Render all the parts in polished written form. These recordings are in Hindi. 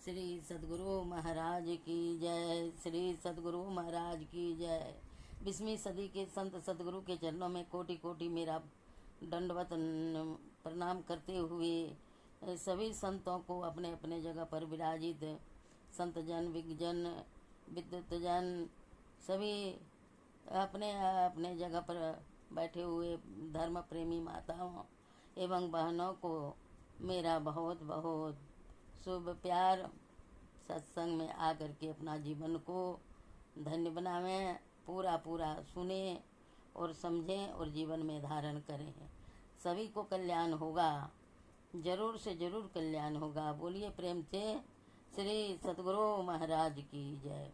श्री सद्गुरु महाराज की जय। श्री सद्गुरु महाराज की जय। 20वीं सदी के संत सद्गुरु के चरणों में कोटि कोटि मेरा दंडवत प्रणाम करते हुए सभी संतों को अपने अपने जगह पर विराजित संत जन, विज्ञजन, विद्युत जन सभी अपने अपने जगह पर बैठे हुए धर्म प्रेमी माताओं एवं बहनों को मेरा बहुत बहुत शुभ प्यार। सत्संग में आकर के अपना जीवन को धन्य बनावें, पूरा पूरा सुने और समझें और जीवन में धारण करें। सभी को कल्याण होगा, जरूर से जरूर कल्याण होगा। बोलिए प्रेम से श्री सद्गुरु महाराज की जय।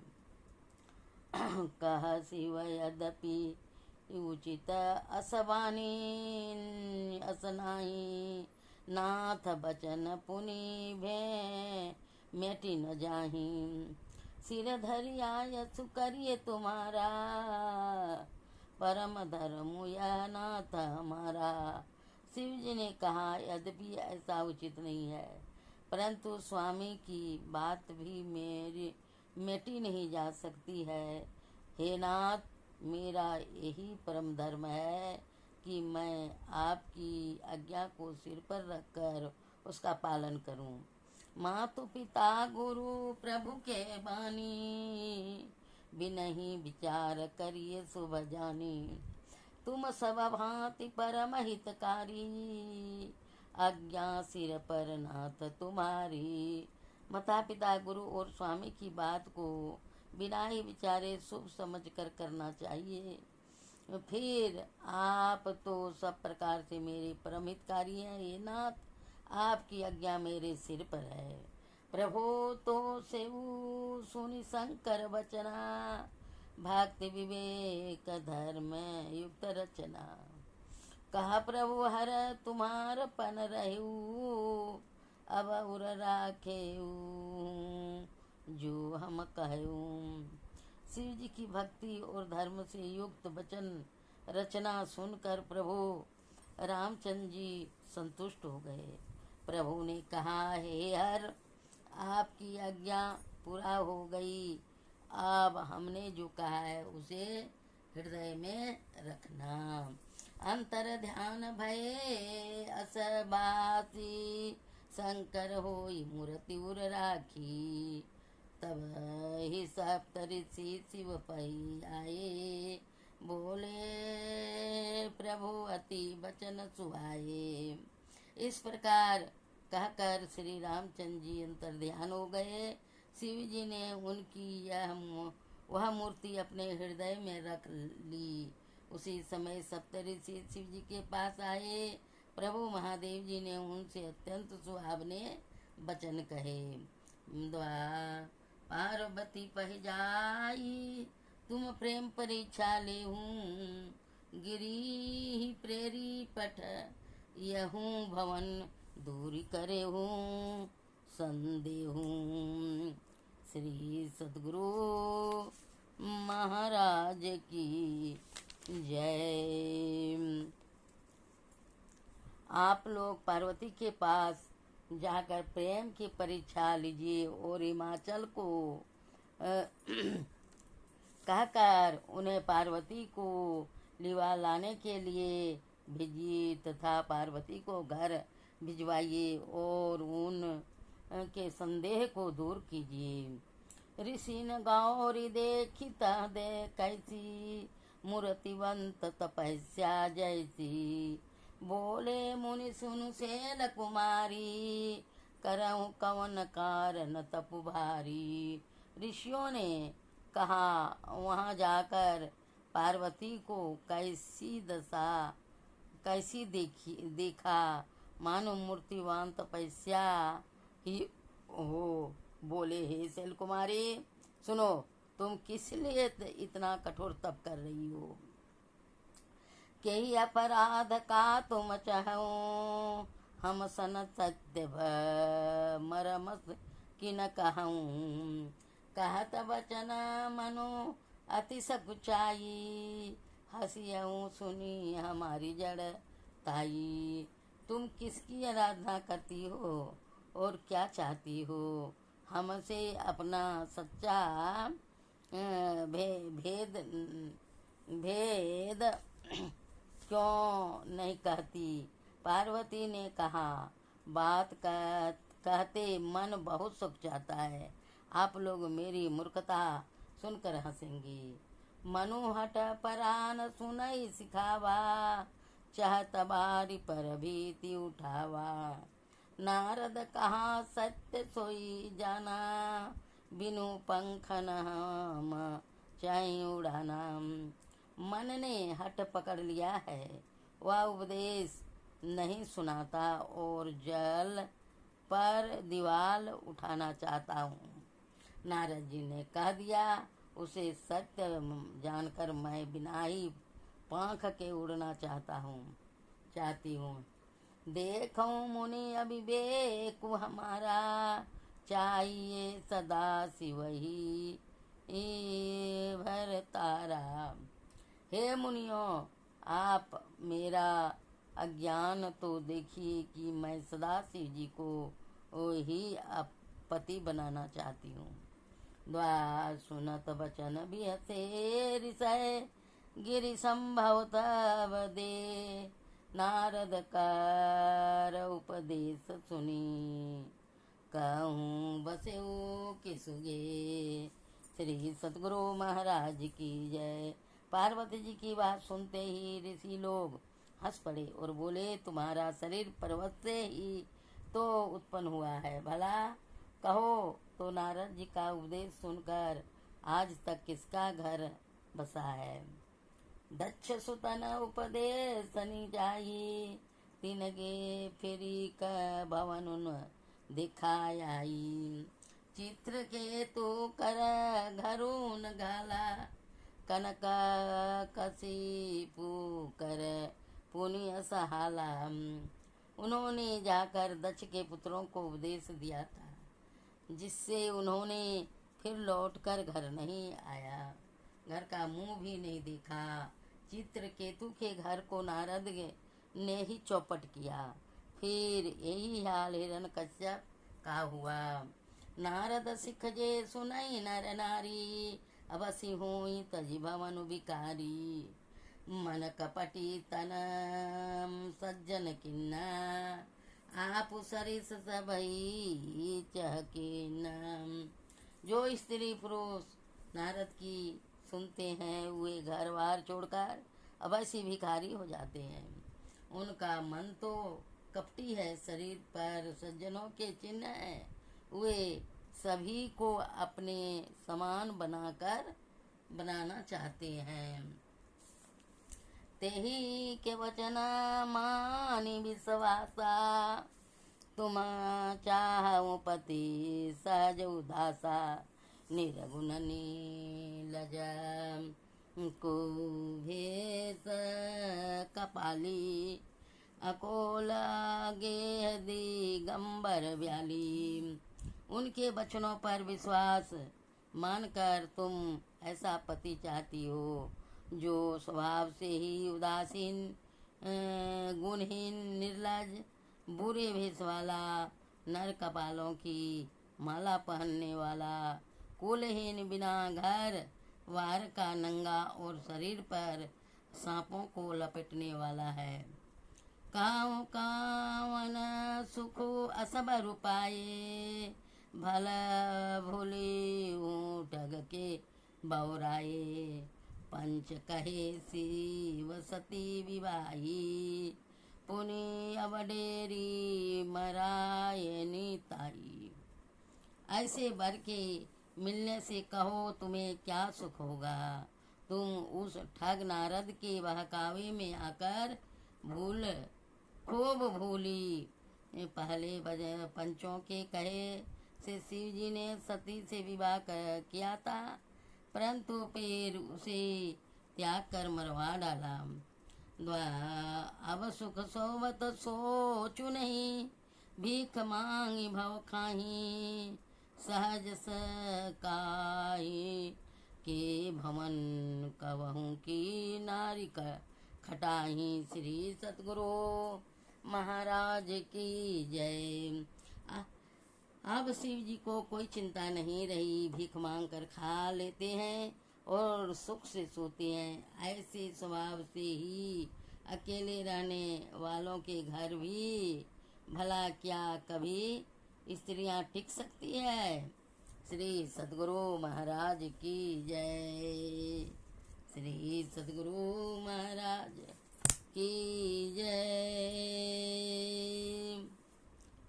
कह शिव यद्यपि उचित असवानी असनाही, नाथ बचन पुनि भे मेटी न जाही। सिर धरिया यशु करिए तुम्हारा, परम धर्म या नाथ हमारा। शिव जी ने कहा यद्यपि ऐसा उचित नहीं है, परंतु स्वामी की बात भी मेरी मेटी नहीं जा सकती है। हे नाथ, मेरा यही परम धर्म है कि मैं आपकी आज्ञा को सिर पर रखकर उसका पालन करूं। मातु पिता गुरु प्रभु के बानी, बिनहि विचार करिए शुभ जानी। तुम सब भांति परम हितकारी, आज्ञा सिर पर नाथ तुम्हारी। माता पिता गुरु और स्वामी की बात को बिना ही विचारे शुभ समझ कर करना चाहिए। फिर आप तो सब प्रकार से मेरे परम हितकारी हैं। ये नाथ, आपकी आज्ञा मेरे सिर पर है। प्रभु तो सेवु सुनि शंकर वचना, भक्ति विवेक धर्म युक्त रचना। कहा प्रभु हर तुम्हार पन रहू, अब उर राखेऊ जो हम कहूँ। शिव जी की भक्ति और धर्म से युक्त वचन रचना सुनकर प्रभु रामचंद्र जी संतुष्ट हो गए। प्रभु ने कहा, हे हर, आपकी आज्ञा पूरा हो गई। अब हमने जो कहा है उसे हृदय में रखना। अंतर ध्यान भये असबासी, शंकर होई मूर्ति उर राखी। तब ही सप्तऋषि शिव पही आए, बोले प्रभु अति वचन सुहाए। इस प्रकार कहकर श्री रामचंद्र जी अंतर ध्यान हो गए। शिव जी ने उनकी वह मूर्ति अपने हृदय में रख ली। उसी समय सप्तऋषि शिव जी के पास आए। प्रभु महादेव जी ने उनसे अत्यंत सुहावने वचन कहे। पार्वती पह जाई, तुम प्रेम परीक्षा ले हूँ। गिरी प्रेरी पठ यहूँ, भवन दूरी करे हूँ संदेहूँ। श्री सद्गुरु महाराज की जय। आप लोग पार्वती के पास जाकर प्रेम की परीक्षा लीजिए और हिमाचल को कहकर उन्हें पार्वती को लिवा लाने के लिए भेजिए तथा पार्वती को घर भिजवाइए और उन के संदेह को दूर कीजिए। ऋषि न गौरी देखिता दे कैसी, मूर्तिवंत तपस्या जैसी। बोले मुनि सुनु शैल कुमारी, करऊं कवन कारण तप भारी। ऋषियों ने कहा, वहाँ जाकर पार्वती को कैसी दशा कैसी देखा, मानो मूर्तिवान तपस्या ही हो। बोले, हे शैल कुमारी, सुनो, तुम किस लिए इतना कठोर तप कर रही हो? के अपराध का तुम चाहो, हम सन सत्य मरम कि न कहूँ। कहत वचन मनु अति सकुचाई, हंसियऊँ सुनी हमारी जड़ ताई। तुम किसकी आराधना करती हो और क्या चाहती हो? हमसे अपना सच्चा भेद भेद क्यों नहीं कहती। पार्वती ने कहा, बात कहते मन बहुत सुख जाता है। आप लोग मेरी मूर्खता सुनकर हंसेंगी। मनु हट परान सुनई सिखावा, चाहत बारी पर भीति उठावा। नारद कहा सत्य सोई जाना, बिनु पंखन हम चाहे उड़ाना। मन ने हट पकड़ लिया है, वह उपदेश नहीं सुनाता और जल पर दीवाल उठाना चाहता हूँ। नारद जी ने कह दिया, उसे सत्य जानकर मैं बिना ही पंख के उड़ना चाहती हूँ। देखो मुनि अविवेक हमारा, चाहिए सदा शिव ही भरतारा। हे मुनियों, आप मेरा अज्ञान तो देखिए कि मैं सदा शिव जी को ही पति बनाना चाहती हूँ। द्वार सुनत बचन भी हसे ऋषय, गिरि संभव तब दे। नारद कर उपदेश सुनी, कहूँ बसेऊ किसुगे। श्री सतगुरु महाराज की जय। पार्वती जी की बात सुनते ही ऋषि लोग हंस पड़े और बोले, तुम्हारा शरीर पर्वत से ही तो उत्पन्न हुआ है, भला कहो तो नारद जी का उपदेश सुनकर आज तक किसका घर बसा है। दक्ष सुतन उपदेश नि जाई, तिनगे फेरी क भवन उन दिखाई। चित्र के तो कर घरून घाला, कनक कसीपु कर पुण्य सहाला। उन्होंने जाकर दक्ष के पुत्रों को उपदेश दिया था, जिससे उन्होंने फिर लौटकर घर नहीं आया, घर का मुंह भी नहीं देखा। चित्रकेतु के घर को नारद ने ही चौपट किया। फिर यही हाल हिरण्यकश्यप का हुआ। नारद सिख जे सुनई नर नारी, अवसि हुई तजि भवन विकारी। मन कपटी तन सज्जन किन्ना, आप सरिस सबई चहके नाम। जो स्त्री पुरुष नारद की सुनते हैं वे घर बार छोड़कर अवश्य भिखारी हो जाते हैं। उनका मन तो कपटी है, शरीर पर सज्जनों के चिन्ह है। वे सभी को अपने समान बनाना चाहते हैं। तेही के वचना मानी विश्वासा, तुम चाहु पति सहज उदासा। निर्गुण नीलज कुभेश कपाली, अकोला गेह दिगंबर व्याली। उनके वचनों पर विश्वास मानकर तुम ऐसा पति चाहती हो, जो स्वभाव से ही उदासीन, गुणहीन, निर्लज, बुरे भेष वाला, नर कपालों की माला पहनने वाला, कुलहीन, बिना घर वार का, नंगा और शरीर पर सांपों को लपेटने वाला है। काव कावन सुख असब रुपाए, भला भूली ठग के बौराए। पंच कहे शिव सती विवाही, पुनि अवडेरी मरायनी ताई। ऐसे वर के मिलने से कहो तुम्हें क्या सुख होगा। तुम उस ठग नारद के बहकावे में आकर खूब भूली। पहले पंचों के कहे से शिव जी ने सती से विवाह किया था, परंतु फिर उसे त्याग कर मरवा डाला। अब सुख सोवत सोचु नहीं, भीख मांगी भव खाही। सहज सकाई के भवन कवहूँ की नारी खटाही। श्री सतगुरु महाराज की जय। अब शिव जी को कोई चिंता नहीं रही, भीख मांग कर खा लेते हैं और सुख से सोते हैं। ऐसे स्वभाव से ही अकेले रहने वालों के घर भी भला क्या कभी स्त्रियां टिक सकती है। श्री सद्गुरु महाराज की जय। श्री सद्गुरु महाराज की जय।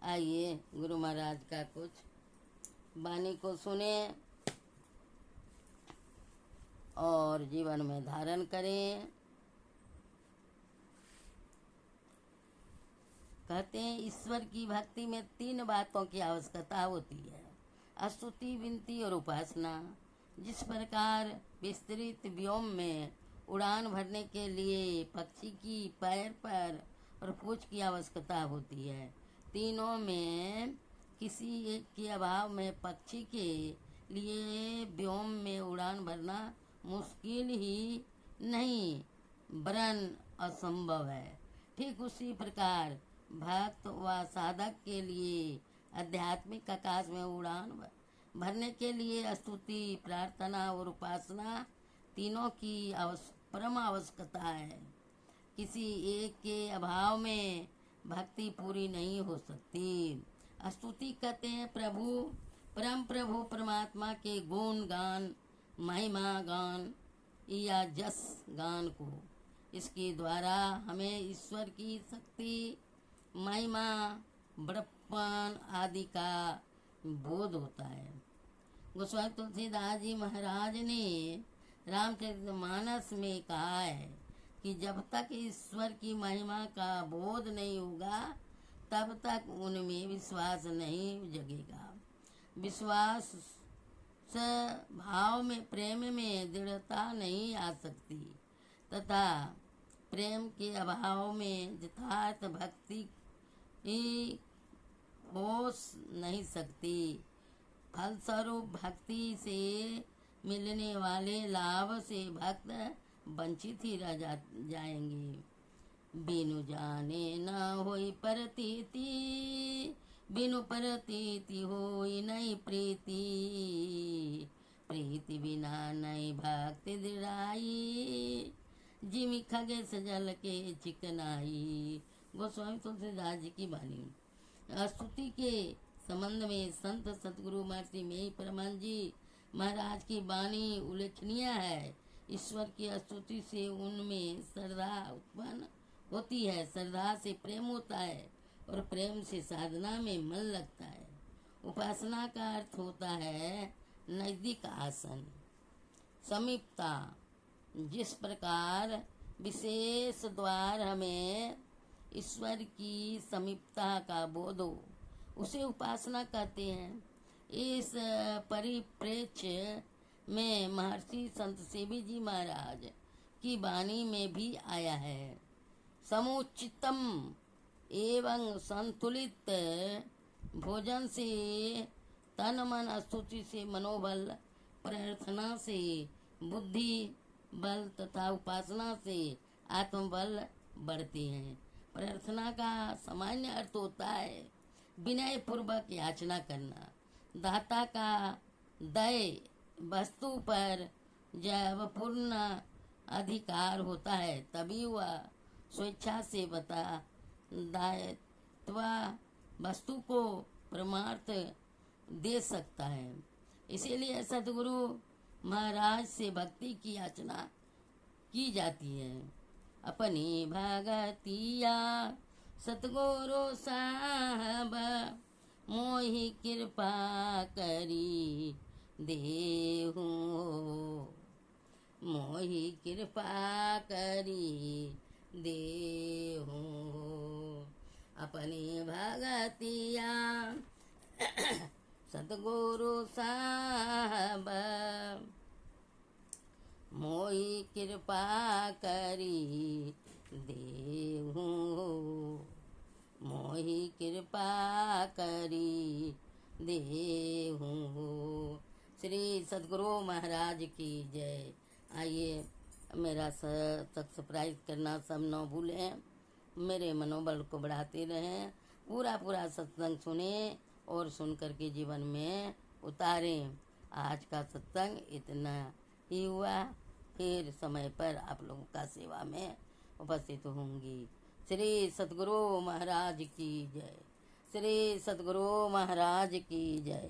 आइए गुरु महाराज का कुछ वाणी को सुने और जीवन में धारण करें। कहते हैं ईश्वर की भक्ति में 3 बातों की आवश्यकता होती है, स्तुति, विनती और उपासना। जिस प्रकार विस्तृत व्योम में उड़ान भरने के लिए पक्षी की पैर पर और पूंछ की आवश्यकता होती है, तीनों में किसी एक के अभाव में पक्षी के लिए व्योम में उड़ान भरना मुश्किल ही नहीं वरन असंभव है। ठीक उसी प्रकार भक्त व साधक के लिए आध्यात्मिक आकाश में उड़ान भरने के लिए स्तुति, प्रार्थना और उपासना तीनों की परम आवश्यकता है। किसी एक के अभाव में भक्ति पूरी नहीं हो सकती। स्तुति कहते हैं परम प्रभु परमात्मा के गुण गान, महिमा गान या जस गान को। इसके द्वारा हमें ईश्वर की शक्ति, महिमा, बड़प्पन आदि का बोध होता है। गोस्वामी तुलसीदास जी महाराज ने रामचरितमानस में कहा है कि जब तक ईश्वर की महिमा का बोध नहीं होगा तब तक उनमें विश्वास नहीं जगेगा। विश्वास भाव में, प्रेम में दृढ़ता नहीं आ सकती तथा प्रेम के अभाव में यथार्थ भक्ति हो नहीं सकती। फलस्वरूप भक्ति से मिलने वाले लाभ से भक्त वंचित ही रह जाएंगे। बिनु जाने न होई प्रतीति, बिनु प्रतीति होई नहीं प्रीति, प्रीति बिना नहीं भक्ति दृढ़ाई, जिमि खगे सजल के चिकनाई। गोस्वामी तुलसीदास जी की वाणी। स्तुति के संबंध में संत सतगुरु महर्षि में परमानंद जी महाराज की वाणी उल्लेखनीय है। ईश्वर की स्तुति से उनमें श्रद्धा उत्पन्न होती है, श्रद्धा से प्रेम होता है और प्रेम से साधना में मन लगता है। उपासना का अर्थ होता है नजदीक आसन, समीपता। जिस प्रकार विशेष द्वार हमें ईश्वर की समीपता का बोध हो उसे उपासना कहते हैं। इस परिप्रेक्ष्य में महर्षि संत सेवी जी महाराज की वाणी में भी आया है, समुचितम एवं संतुलित भोजन से तन मन, स्तुति से मनोबल, प्रार्थना से बुद्धि बल तथा उपासना से आत्मबल बढ़ते हैं। प्रार्थना का सामान्य अर्थ होता है विनय पूर्वक याचना करना। दाता का दय वस्तु पर जब पूर्ण अधिकार होता है तभी वह स्वेच्छा से बता दायित्व वस्तु को परमार्थ दे सकता है। इसीलिए सतगुरु महाराज से भक्ति की याचना की जाती है। अपनी भगतिया सतगुरु साहब मोहि कृपा करी देहु, मोहि कृपा करी देहु। अपनी भगतिया सतगुरु साहब मोहि कृपा करी देहु, मोहि कृपा करी देहु। श्री सद्गुरु महाराज की जय। आइए मेरा सब्सक्राइब करना सब न भूलें, मेरे मनोबल को बढ़ाते रहें, पूरा सत्संग सुने और सुन करके जीवन में उतारें। आज का सत्संग इतना ही हुआ, फिर समय पर आप लोगों का सेवा में उपस्थित होंगी। श्री सद्गुरु महाराज की जय। श्री सद्गुरु महाराज की जय।